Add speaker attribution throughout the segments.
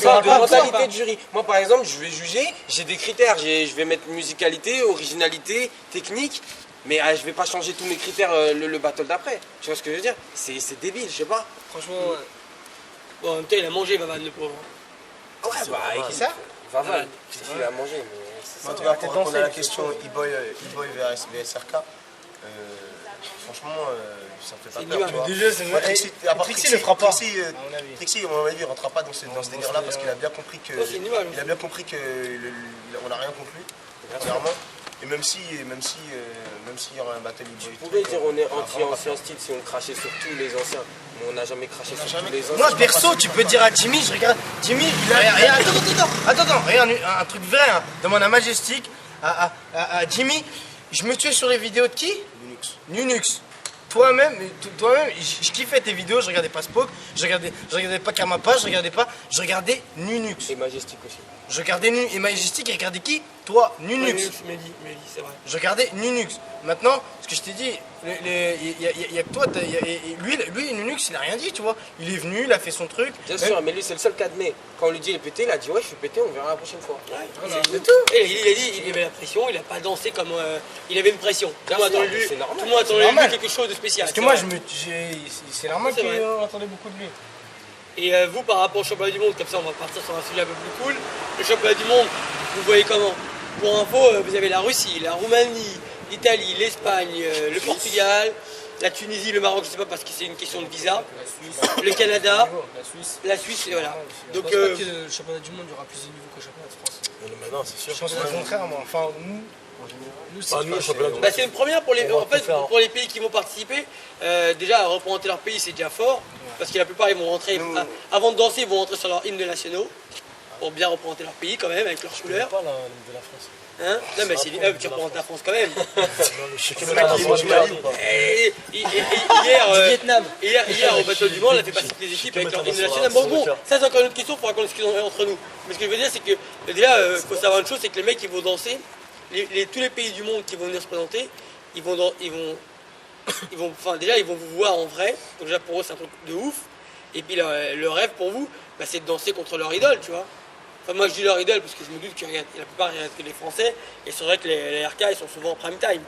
Speaker 1: parle de mentalité de jury. Moi, par exemple, je vais juger, j'ai des critères. Je vais mettre musicalité, originalité, technique. Mais je vais pas changer tous mes critères le battle d'après. Tu vois ce que je veux dire? C'est débile, je sais pas.
Speaker 2: Franchement, bon, en même temps, il a mangé Vavan, le pauvre.
Speaker 1: Ouais, bah, avec
Speaker 3: ça
Speaker 1: Vavan, c'est qu'il a mangé. Mais
Speaker 4: En tout cas, pour répondre à la question E-Boy vs RK, franchement, ça me fait pas peur. Tu vois.
Speaker 3: Déjà, c'est Trixie ne fera pas.
Speaker 4: Trixie, à mon avis, il ne rentrera pas dans ce délire-là parce qu'il a bien compris que. Il a bien compris qu'on n'a rien contre lui, clairement. Et même s'il y aura un battle E-Boy.
Speaker 1: Tu pouvais dire on est anti-ancien style si on crachait sur tous les anciens. Mais on n'a jamais craché sur tous les anciens.
Speaker 3: Moi, perso, tu peux dire à Jimmy, je regarde. Jimmy, attends, regarde, un truc vrai, hein. Demande à Majestic, à Jimmy. Je me tuais sur les vidéos de qui? Nunux. Toi-même, je kiffais tes vidéos, je regardais pas Spoke, je regardais pas Karmapa, je regardais Nunux.
Speaker 1: Et Majestic aussi.
Speaker 3: Je regardais et Majestic, il regardait qui? Toi, Nunux.
Speaker 2: Mehdi, c'est vrai.
Speaker 3: Je regardais Nunux. Maintenant, ce que je t'ai dit, il y a que toi, lui, Nunux, il n'a rien dit, tu vois. Il est venu, il a fait son truc.
Speaker 1: Bien sûr, mais lui, c'est le seul qui admet. Quand on lui dit il est pété, il a dit ouais, je suis pété, on verra la prochaine fois.
Speaker 2: Ouais, c'est tout. Et il a dit, il avait la pression, il a pas dansé comme. Il avait une pression. Tout le monde attendait de lui quelque chose de spécial.
Speaker 3: Parce que moi, c'est normal qu'on attendait beaucoup de lui.
Speaker 2: Et vous, par rapport au championnat du monde, comme ça on va partir sur un sujet un peu plus cool. Le championnat du monde, vous voyez comment? Pour info, vous avez la Russie, la Roumanie, l'Italie, l'Espagne, le Portugal, la Tunisie, le Maroc, je sais pas parce que c'est une question de visa, le Canada, la Suisse, et voilà. Donc,
Speaker 5: je pense pas que le championnat du monde, il y aura plus de niveau qu'au championnat de France.
Speaker 4: Non, c'est sûr.
Speaker 3: Je pense le contraire, moi. Enfin,
Speaker 2: c'est une première pour pour les pays qui vont participer. Déjà, représenter leur pays, c'est déjà fort. Parce que la plupart, ils vont rentrer, avant de danser, ils vont rentrer sur leurs hymnes nationaux. Pour bien représenter leur pays, quand même, avec leurs couleurs.
Speaker 5: Pas l'hymne de la France.
Speaker 2: Hein? Non, mais c'est qui représente la France, quand même. Hier, au Battle du Monde, on a fait passer toutes les équipes avec leur hymne national. Bon, ça, c'est encore une autre question, il faudra qu'on discute entre nous. Mais ce que je veux dire, c'est que, déjà, il faut savoir une chose, c'est que les mecs qui vont danser, tous les pays du monde qui vont venir se présenter, ils vont vous voir en vrai. Donc déjà pour eux c'est un truc de ouf. Et puis le rêve pour vous, bah, c'est de danser contre leur idole, tu vois. Enfin moi je dis leur idole parce que je me doute que la plupart regardent que les Français. Et c'est vrai que les RK ils sont souvent en prime time.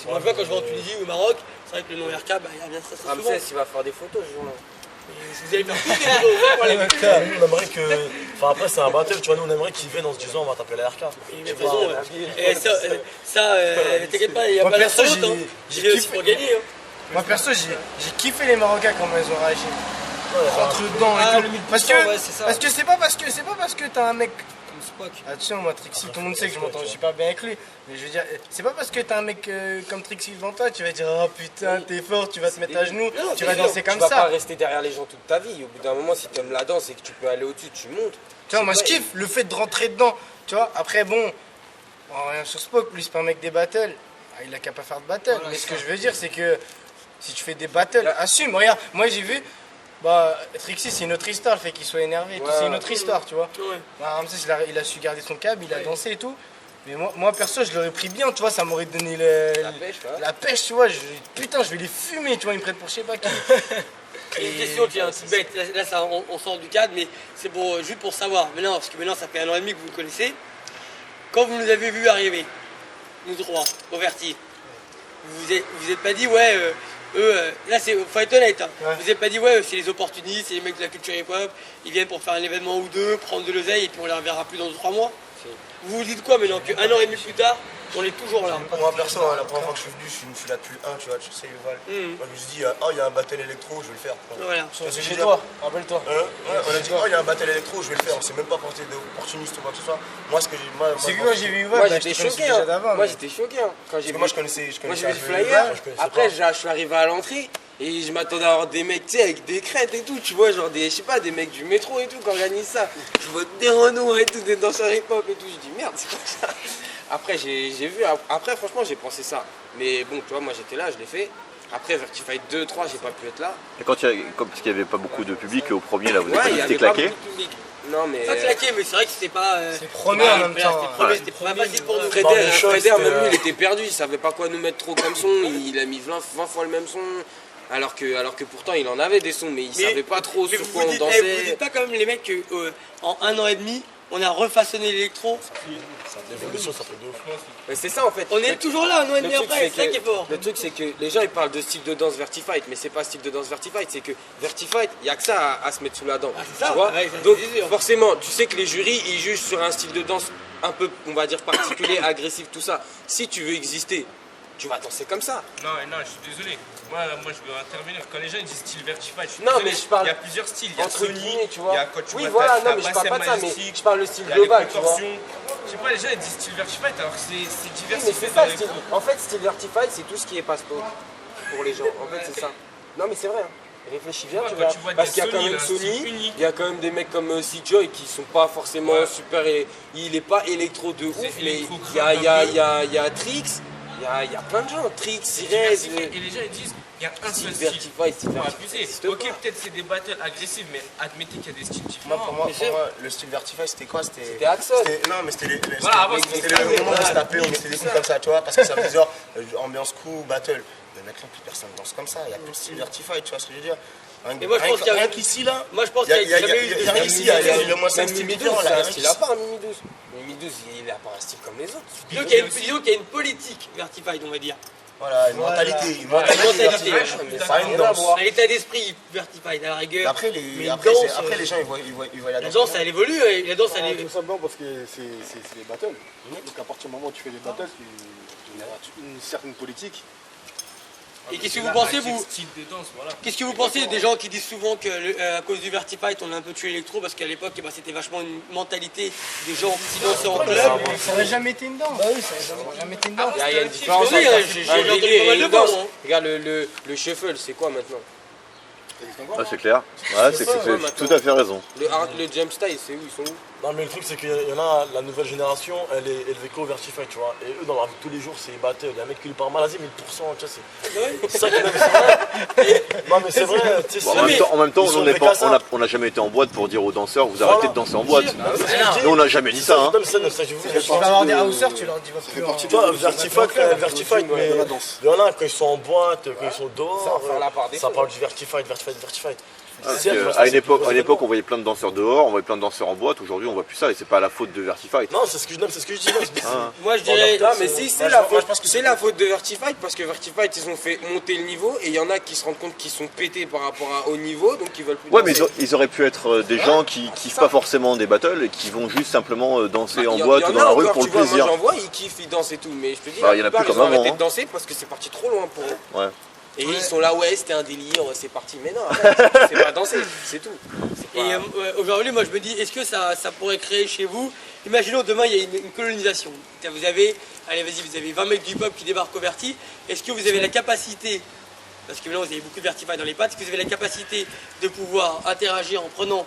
Speaker 2: Moi je vois quand je vais en Tunisie ou au Maroc, c'est vrai que le nom RK, bah, il revient très souvent.
Speaker 1: Ramsès il va faire des photos ce jour-là.
Speaker 2: Vous allez faire toutes les vidéos.
Speaker 5: Nous on aimerait que. Enfin après c'est un battle, tu vois, nous on aimerait qu'ils viennent en se disant on va taper la RK.
Speaker 2: De toute façon, t'inquiète pas, il n'y a pas
Speaker 3: perso,
Speaker 2: d'internaute, j'ai aussi pour gagner.
Speaker 3: Moi perso, j'ai kiffé les Marocains quand ils ont réagi. Rentre dedans et tout. Parce que c'est pas parce que t'as un mec comme Spock. Attention, moi Trixie, tout le monde sait que je suis pas bien avec lui. Mais je veux dire, c'est pas parce que t'as un mec comme Trixie devant toi, tu vas dire oh putain t'es fort, tu vas te mettre à genoux, tu vas danser comme ça.
Speaker 1: Tu vas pas rester derrière les gens toute ta vie. Au bout d'un moment, si t'aimes la danse et que tu peux aller au-dessus, tu montes.
Speaker 3: Tu vois, moi je kiffe le fait de rentrer dedans. Tu vois, après bon, rien sur Spock, lui c'est pas un mec des battles. Il a qu'à pas faire de battle. Mais ce que je veux dire, c'est que si tu fais des battles, assume. Regarde, moi j'ai vu. Bah, Trixie, c'est une autre histoire, le fait qu'il soit énervé, c'est une autre histoire, tu vois. Bah, Ramsès, il a su garder son câble, il a dansé et tout. Mais moi perso, je l'aurais pris bien, tu vois, ça m'aurait donné la pêche, tu vois. Putain, je vais les fumer, tu vois, ils me prennent pour je sais pas qui.
Speaker 2: Et une question qui est un peu bête, là ça, on sort du cadre, mais c'est juste pour savoir, maintenant, parce que maintenant ça fait 1 an et demi que vous le connaissez. Quand vous nous avez vus arriver, nous trois, au Verti, vous êtes pas dit, ouais. Là, faut être honnête, hein. Vous n'avez pas dit, ouais, c'est les opportunistes, c'est les mecs de la culture hip-hop, ils viennent pour faire un événement ou deux, prendre de l'oseille et puis on les reverra plus dans 2-3 mois. Vous vous dites quoi maintenant qu'un an et demi plus tard, on est toujours là?
Speaker 4: Moi, perso, la première fois que je suis venu, je suis là depuis le 1, tu vois, tu sais, le Val. Moi, je me suis dit, il y a un battle électro, je vais le faire.
Speaker 2: Voilà.
Speaker 3: C'est chez toi, rappelle-toi.
Speaker 4: On a dit, il y a un battle électro, je vais le faire. On s'est même pas porté d'opportuniste ou quoi que ce soit. Moi, ce que
Speaker 3: c'est que moi j'ai vu,
Speaker 1: moi j'étais choqué. Moi j'étais choqué.
Speaker 4: Moi, je connaissais.
Speaker 1: Moi j'ai vu le flyer. Après, je suis arrivé à l'entrée. Et je m'attendais à avoir des mecs, tu sais, avec des crêtes et tout, tu vois, genre des, je sais pas, des mecs du métro et tout qui organisent ça. Je vois des Renault et tout, des danseurs hip-hop et tout, je dis merde, c'est quoi ça? Après, j'ai vu, après, franchement, j'ai pensé ça. Mais bon, tu vois, moi j'étais là, je l'ai fait. Après, Vertifight 2, 3, j'ai pas pu être là.
Speaker 6: Et parce qu'il n'y avait pas beaucoup de public, au premier, là, vous
Speaker 1: avez
Speaker 6: été claqué?
Speaker 1: Non, mais.
Speaker 2: Pas claqué, mais c'est vrai que c'était pas.
Speaker 3: C'est premier en même temps.
Speaker 2: C'était pas facile pour nous.
Speaker 1: Freder, même lui, il était perdu, il savait pas quoi nous mettre trop comme son, il a mis 20 fois le même son. Alors que pourtant il en avait des sons, mais il savait pas trop sur quoi on
Speaker 2: vous
Speaker 1: dansait.
Speaker 2: dites pas quand même les mecs que en 1 an et demi, on a refaçonné l'électro.
Speaker 5: L'évolution, ça fait de ouf.
Speaker 1: Mais c'est ça en fait.
Speaker 2: On est toujours là, un an et
Speaker 1: Le
Speaker 2: demi
Speaker 1: truc,
Speaker 2: après,
Speaker 1: c'est
Speaker 2: c'est ça qui est fort.
Speaker 1: Le truc c'est que les gens ils parlent de style de danse Vertifight, mais c'est pas style de danse Vertifight, c'est que Vertifight, il y a que ça à se mettre sous la dent.
Speaker 2: c'est ça,
Speaker 1: tu vois.
Speaker 2: ouais, ça,
Speaker 1: Donc
Speaker 2: c'est sûr.
Speaker 1: forcément, tu sais que les jurys ils jugent sur un style de danse un peu, on va dire particulier, agressif, tout ça. Si tu veux exister, tu vas danser comme ça.
Speaker 7: Non, je suis désolé. Moi, je veux intervenir. Quand les gens ils disent style Vertified, je suis
Speaker 1: Non,
Speaker 7: désolé.
Speaker 1: mais je parle
Speaker 7: Il y a plusieurs styles. Il y a
Speaker 1: entre
Speaker 7: Sony,
Speaker 1: guillemets, tu vois.
Speaker 7: il y a quand tu
Speaker 1: Oui,
Speaker 7: vois
Speaker 1: voilà,
Speaker 7: ta
Speaker 1: non, mais je parle pas de ça, mais
Speaker 7: Majestic,
Speaker 1: je parle le style
Speaker 7: il y a
Speaker 1: global,
Speaker 7: les
Speaker 1: tu vois.
Speaker 7: contorsions. Je sais pas, les gens ils disent style Vertified alors que c'est
Speaker 1: Oui,
Speaker 7: diversifié.
Speaker 1: mais c'est ça, style. En fait, style Vertified, c'est tout ce qui est passe-port pour les gens. En fait, c'est ça. Non, mais c'est vrai. Hein. Réfléchis bien,
Speaker 7: Ouais,
Speaker 1: tu
Speaker 7: quand
Speaker 1: verras.
Speaker 7: tu vois
Speaker 1: Parce
Speaker 7: des
Speaker 1: qu'il y a quand
Speaker 7: Sony,
Speaker 1: même
Speaker 7: là,
Speaker 1: Sony,
Speaker 7: c'est unique.
Speaker 1: il y a quand même des mecs comme C-Joy qui sont pas forcément super. Il est pas électro de ouf, mais
Speaker 7: électro
Speaker 1: il y a Trix, il y a plein de gens. Trix, Cirez.
Speaker 7: Et les gens ils disent il y a un
Speaker 1: Style
Speaker 7: seul style.
Speaker 1: Vertified, style
Speaker 7: Faut
Speaker 1: Vertified,
Speaker 7: abuser.
Speaker 1: ça existe
Speaker 7: Ok,
Speaker 1: pas.
Speaker 7: peut-être c'est des battles agressifs, mais admettez qu'il y a des styles
Speaker 4: Moi,
Speaker 7: différents.
Speaker 4: pour moi, le style Vertify, c'était quoi?
Speaker 1: C'était Axel.
Speaker 4: Non, mais c'était
Speaker 7: Voilà, avant,
Speaker 4: c'était le moment où on se tapait, on mettait des coups comme ça, tu vois, parce que ça faisait genre ambiance cool, battle. Mais maintenant, plus personne danse comme ça. Il n'y a plus de style Vertify, tu vois ce que je veux dire?
Speaker 2: Et moi, je pense qu'il y a-
Speaker 4: Rien qu'ici, là.
Speaker 2: Moi je pense
Speaker 4: Il
Speaker 2: qu'il y a jamais eu
Speaker 4: y a rien ici, il y a moins 5
Speaker 1: Même
Speaker 4: styles
Speaker 1: Mimi 12,
Speaker 4: différents
Speaker 1: c'est
Speaker 4: là.
Speaker 1: un style à part, Mimi 12. Mimi 12, il a pas un style comme les autres.
Speaker 2: Disons qu'il y a une politique Vertified, on va dire.
Speaker 4: Voilà, une mentalité. Une
Speaker 2: Mentalité,
Speaker 4: mentalité.
Speaker 2: ouais,
Speaker 4: Pas une danse.
Speaker 2: Un état d'esprit Vertified à la rigueur.
Speaker 4: Après,
Speaker 2: Mais
Speaker 4: les
Speaker 2: danse,
Speaker 4: gens, ils voient la
Speaker 2: La
Speaker 4: danse.
Speaker 2: danse elle évolue, et la danse elle
Speaker 8: Tout
Speaker 2: évolue.
Speaker 8: simplement parce que c'est des battles. Donc à partir du moment où tu fais des battles, tu as une certaine politique.
Speaker 2: Et qu'est-ce que vous pensez, vous
Speaker 7: Style de danse, voilà.
Speaker 2: Qu'est-ce que vous pensez des gens qui disent souvent que à cause du Vertified on a un peu tué l'électro parce qu'à l'époque c'était vachement une mentalité des gens qui dansaient en club.
Speaker 3: Ça n'a jamais été une danse. Bah oui, ça n'a jamais été une danse.
Speaker 1: Il y a une différence
Speaker 2: Oui,
Speaker 1: entre
Speaker 2: j'ai
Speaker 1: un
Speaker 2: entendu
Speaker 1: délire
Speaker 2: pas mal
Speaker 1: et
Speaker 2: de
Speaker 1: une
Speaker 2: fois,
Speaker 1: danse.
Speaker 2: moi.
Speaker 1: Regarde le shuffle, c'est quoi maintenant?
Speaker 6: Ah, c'est clair. Ouais, c'est tout à fait raison.
Speaker 1: Le jump style, c'est où? Ils sont où?
Speaker 5: Non, mais le truc, c'est qu'il y en a, la nouvelle génération, elle est élevée qu'au Vertified, tu vois. Et eux, dans la vie de tous les jours, c'est battle. Il y a un mec qui lui parle mal, vas-y, 1000%, tu vois, c'est ça qui est vrai. Non, mais c'est vrai, tu sais,
Speaker 6: Bon, en même temps, on n'a jamais été en boîte pour dire aux danseurs, vous arrêtez de danser en boîte. Nous, on n'a jamais dit ça. Hein.
Speaker 3: Tu vas avoir des housers, tu leur dis va plus.
Speaker 5: Tu vois, Vertified, mais il y en a quand ils sont en boîte, quand ils sont dehors, ça parle du Vertified.
Speaker 6: À une époque, on voyait plein de danseurs dehors, on voyait plein de danseurs en boîte. Aujourd'hui, on voit plus ça et c'est pas la faute de Vertified.
Speaker 5: Non, c'est ce que je dis.
Speaker 2: Moi je dirais.
Speaker 1: Non, mais si, c'est la faute de Vertified parce que Vertified ils ont fait monter le niveau et il y en a qui se rendent compte qu'ils sont pétés par rapport au niveau donc ils veulent plus
Speaker 6: Ouais, mais
Speaker 1: danser.
Speaker 6: ils auraient pu être des gens qui kiffent pas forcément des battles et qui vont juste simplement danser en
Speaker 1: Il y
Speaker 6: boîte
Speaker 1: en
Speaker 6: ou
Speaker 1: a
Speaker 6: dans la rue
Speaker 1: encore,
Speaker 6: pour
Speaker 1: tu
Speaker 6: le
Speaker 1: vois,
Speaker 6: plaisir.
Speaker 1: Moi j'en vois, ils kiffent, ils dansent et tout, mais je te dis,
Speaker 6: Bah,
Speaker 1: la
Speaker 6: il y en a
Speaker 1: plupart,
Speaker 6: plus
Speaker 1: ils
Speaker 6: comme
Speaker 1: ont
Speaker 6: avant,
Speaker 1: arrêté
Speaker 6: hein.
Speaker 1: de danser parce que c'est parti trop loin pour eux.
Speaker 6: Ouais.
Speaker 1: Et ils sont là, ouais, c'était un délire, c'est parti. Mais non, arrête, c'est pas danser, c'est tout. C'est
Speaker 2: Et
Speaker 1: pas-
Speaker 2: aujourd'hui, moi je me dis, est-ce que ça pourrait créer chez vous, imaginons demain il y a une colonisation. Vous avez 20 mecs du hip-hop qui débarquent au Verti. Est-ce que vous avez la capacité, parce que maintenant vous avez beaucoup de Vertified dans les pattes, est-ce que vous avez la capacité de pouvoir interagir en prenant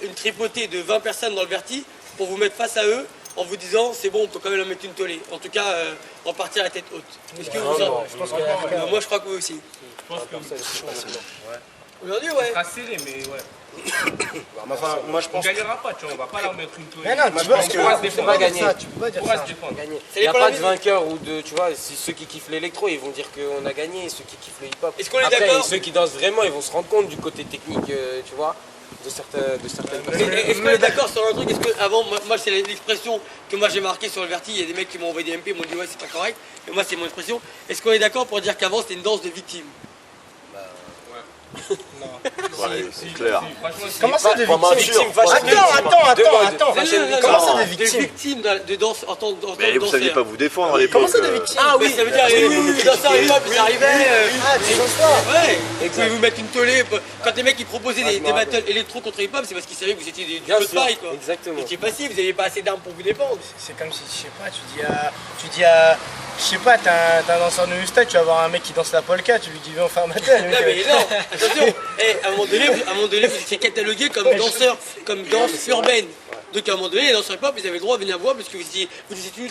Speaker 2: une tripotée de 20 personnes dans le Verti pour vous mettre face à eux en vous disant c'est bon, on peut quand même leur mettre une tollée. En tout cas, repartir à la tête haute. Est-ce que vous en... Moi je crois que vous aussi.
Speaker 7: Je pense que
Speaker 2: Aujourd'hui, ouais.
Speaker 7: ça sera serré, mais ouais.
Speaker 4: Enfin, moi, je
Speaker 7: On
Speaker 4: pense.
Speaker 7: gagnera pas, tu vois, on va pas leur mettre une toile.
Speaker 3: Mais non, tu
Speaker 7: vois,
Speaker 3: vois,
Speaker 7: on
Speaker 3: que
Speaker 7: pourra se
Speaker 1: c'est
Speaker 7: défendre.
Speaker 1: pas gagné.
Speaker 3: tu peux pas dire
Speaker 7: On pourra
Speaker 3: ça.
Speaker 7: se défendre.
Speaker 1: Gagner.
Speaker 2: Ça
Speaker 1: Il n'y a
Speaker 2: dépend
Speaker 1: pas
Speaker 2: la
Speaker 1: de
Speaker 2: musique.
Speaker 1: vainqueur ou de, tu vois, si ceux qui kiffent l'électro, ils vont dire qu'on a gagné, et ceux qui kiffent le hip-hop.
Speaker 2: Est-ce qu'on est
Speaker 1: Après,
Speaker 2: d'accord
Speaker 1: ceux qui dansent vraiment, ils vont se rendre compte du côté technique, tu vois, de certaines personnes.
Speaker 2: Est-ce qu'on est d'accord sur un truc? Est-ce que avant, moi c'est l'expression que moi j'ai marquée sur le Verti, il y a des mecs qui m'ont envoyé des MP, ils m'ont dit ouais c'est pas correct, mais moi c'est mon expression. Est-ce qu'on est d'accord pour dire qu'avant c'était une danse de victimes?
Speaker 6: Ouais, c'est clair.
Speaker 3: Comment ça de victime
Speaker 1: Victime fashion.
Speaker 3: Attends. Comment ça de
Speaker 2: De
Speaker 3: victime
Speaker 2: victimes de danse en tant que
Speaker 6: Mais vous saviez pas vous défendre à l'époque.
Speaker 3: Comment ça de victime
Speaker 2: Ah oui, ça veut dire les danseurs hip-hop ils arrivaient.
Speaker 3: Ah, tu penses pas
Speaker 2: Ouais, vous pouvez vous mettre une tollée. Quand les mecs ils proposaient des battles électro contre hip-hop, c'est parce qu'ils savaient que vous étiez du
Speaker 1: Bien
Speaker 2: feu de
Speaker 1: sûr,
Speaker 2: paille quoi.
Speaker 1: exactement.
Speaker 2: Vous étiez passif, vous n'aviez pas assez d'armes pour vous défendre.
Speaker 3: C'est comme si, je sais pas, tu dis à, je sais pas, t'as un danseur de moustache, tu vas voir un mec qui danse la polka, tu lui dis viens on fait un battle.
Speaker 2: Non mais non, attention, à un moment donné, vous étiez catalogué comme danseur, comme danse urbaine. Donc à un moment donné, les danseurs hip-hop, ils avaient le droit de venir voir parce que vous étiez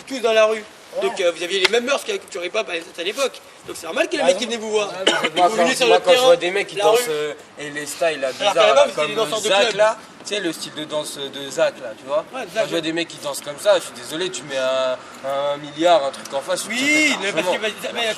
Speaker 2: tous dans la rue. Donc vous aviez les mêmes mœurs qu'avec hip-hop à l'époque. Donc c'est normal que les mecs qui venaient vous voir.
Speaker 1: Moi,
Speaker 2: Vous venez sur
Speaker 1: quand
Speaker 2: le
Speaker 1: je
Speaker 2: terrain,
Speaker 1: vois des mecs qui
Speaker 2: la
Speaker 1: dansent
Speaker 2: rue.
Speaker 1: et les styles là,
Speaker 2: qu'à la
Speaker 1: bizarres,
Speaker 2: base,
Speaker 1: là,
Speaker 2: c'était des
Speaker 1: comme
Speaker 2: danseurs de
Speaker 1: Zach
Speaker 2: club.
Speaker 1: là, tu sais le style de danse de Zach là, tu vois.
Speaker 2: Ouais, Zach,
Speaker 1: Quand je vois des mecs qui dansent comme ça, je suis désolé, tu mets un milliard, un truc en face.
Speaker 2: Oui,
Speaker 1: tu te fais
Speaker 2: parce
Speaker 1: largement.
Speaker 2: que